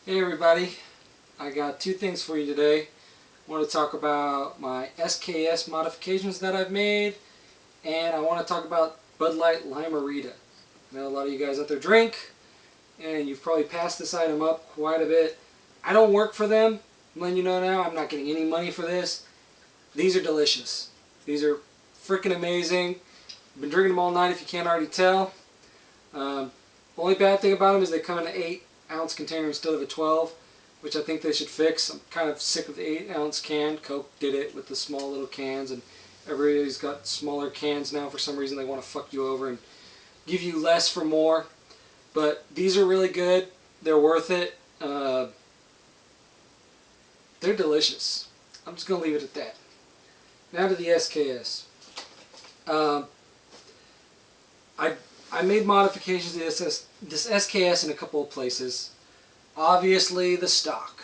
Hey everybody, I got two things for you today. I want to talk about my SKS modifications that I've made, and I want to talk about Bud Light Lime-A-Rita. I know a lot of you guys out there drink, and you've probably passed this item up quite a bit. I don't work for them. I'm letting you know now, I'm not getting any money for this. These are delicious. These are freaking amazing. I've been drinking them all night if you can't already tell. Only bad thing about them is they come in an 8-ounce container instead of a 12, which I think they should fix. I'm kind of sick of the 8-ounce can. Coke did it with the small little cans, and everybody's got smaller cans now. For some reason they want to fuck you over and give you less for more. But these are really good. They're worth it. They're delicious. I'm just going to leave it at that. Now to the SKS. I made modifications to this SKS in a couple of places. Obviously the stock.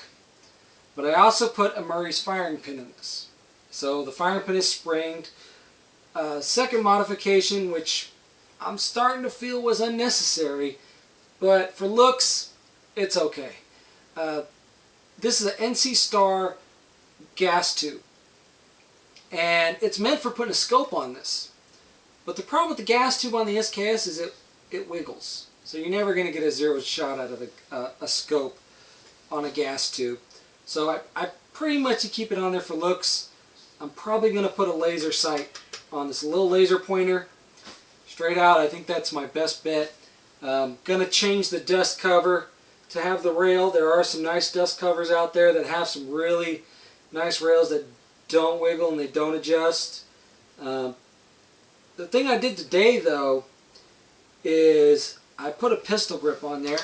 But I also put a Murray's firing pin in this. So the firing pin is springed. Second modification, which I'm starting to feel was unnecessary, but for looks, it's okay. This is an NC Star gas tube. And it's meant for putting a scope on this. But the problem with the gas tube on the SKS is it wiggles. So you're never going to get a zero shot out of a scope on a gas tube. So I pretty much keep it on there for looks. I'm probably going to put a laser sight on this little laser pointer. Straight out, I think that's my best bet. Going to change the dust cover to have the rail. There are some nice dust covers out there that have some really nice rails that don't wiggle and they don't adjust. The thing I did today, though, is I put a pistol grip on there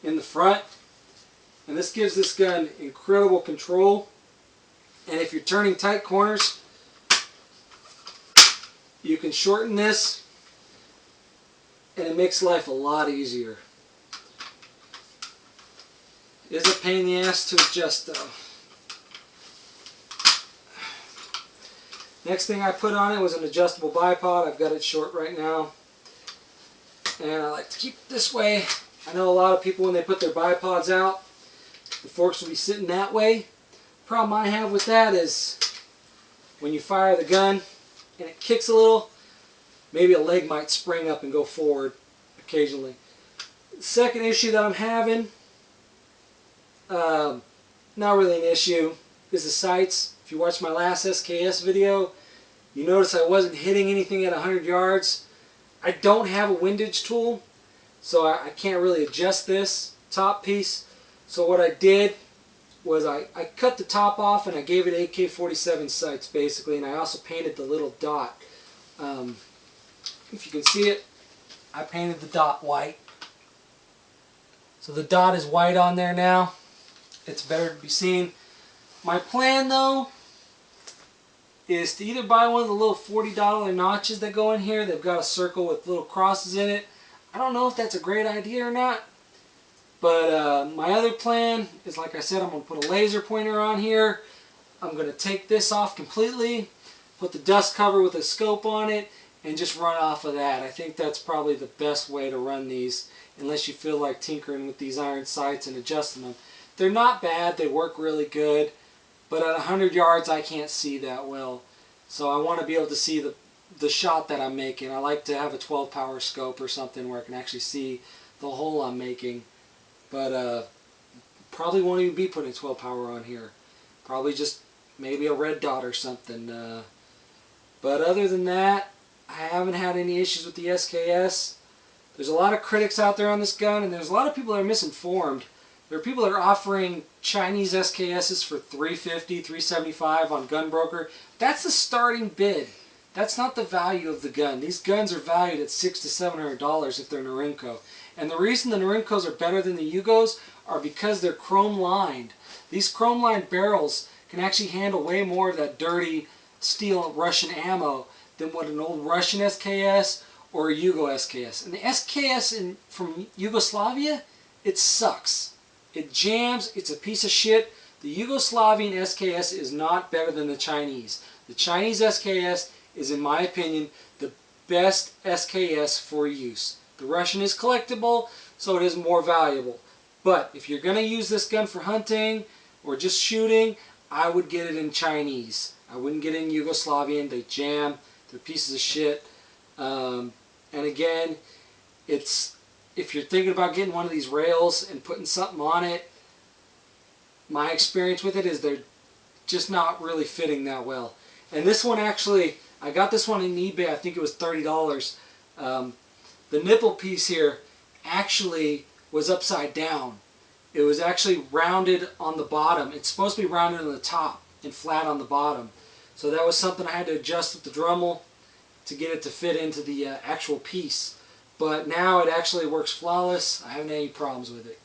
in the front, and this gives this gun incredible control. And if you're turning tight corners, you can shorten this, and it makes life a lot easier. It is a pain in the ass to adjust, though. Next thing I put on it was an adjustable bipod. I've got it short right now. And I like to keep it this way. I know a lot of people, when they put their bipods out, the forks will be sitting that way. The problem I have with that is when you fire the gun and it kicks a little, maybe a leg might spring up and go forward occasionally. The second issue that I'm having, not really an issue, is the sights. If you watched my last SKS video, you notice I wasn't hitting anything at 100 yards. I don't have a windage tool, so I can't really adjust this top piece. So what I did was I cut the top off and I gave it AK-47 sights basically, and I also painted the little dot. If you can see it, I painted the dot white. So the dot is white on there now. It's better to be seen. My plan, though, is to either buy one of the little $40 notches that go in here. They've got a circle with little crosses in it. I don't know if that's a great idea or not. But my other plan is, like I said, I'm going to put a laser pointer on here. I'm going to take this off completely, put the dust cover with a scope on it, and just run off of that. I think that's probably the best way to run these, unless you feel like tinkering with these iron sights and adjusting them. They're not bad. They work really good. But at 100 yards, I can't see that well. So I want to be able to see the shot that I'm making. I like to have a 12 power scope or something where I can actually see the hole I'm making. But probably won't even be putting 12 power on here. Probably just maybe a red dot or something. But other than that, I haven't had any issues with the SKS. There's a lot of critics out there on this gun, and there's a lot of people that are misinformed. There are people that are offering Chinese SKSs for $350, $375 on Gunbroker. That's the starting bid. That's not the value of the gun. These guns are valued at $600 to $700 if they're Norinco. And the reason the Norincos are better than the Yugos are because they're chrome lined. These chrome lined barrels can actually handle way more of that dirty steel Russian ammo than what an old Russian SKS or a Yugo SKS. And the SKS from Yugoslavia, it sucks. It jams. It's a piece of shit. The Yugoslavian SKS is not better than the Chinese. The Chinese SKS is, in my opinion, the best SKS for use. The Russian is collectible, so it is more valuable. But if you're going to use this gun for hunting or just shooting, I would get it in Chinese. I wouldn't get it in Yugoslavian. They jam. They're pieces of shit. And again, if you're thinking about getting one of these rails and putting something on it, my experience with it is they're just not really fitting that well. And this one actually, I got this one on eBay. I think it was $30. The nipple piece here actually was upside down. It was actually rounded on the bottom. It's supposed to be rounded on the top and flat on the bottom. So that was something I had to adjust with the Dremel to get it to fit into the actual piece. But now it actually works flawless. I haven't had any problems with it.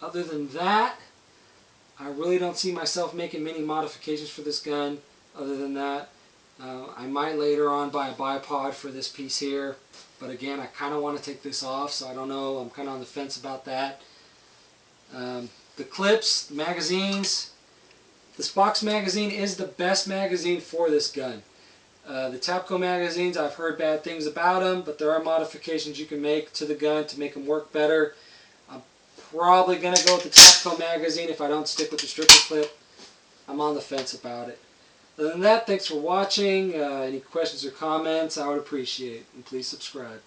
Other than that, I really don't see myself making many modifications for this gun. Other than that, I might later on buy a bipod for this piece here. But again, I kind of want to take this off, so I don't know. I'm kind of on the fence about that. The clips, the magazines. This box magazine is the best magazine for this gun. The Tapco magazines, I've heard bad things about them, but there are modifications you can make to the gun to make them work better. I'm probably going to go with the Tapco magazine if I don't stick with the stripper clip. I'm on the fence about it. Other than that, thanks for watching. Any questions or comments, I would appreciate it. And please subscribe.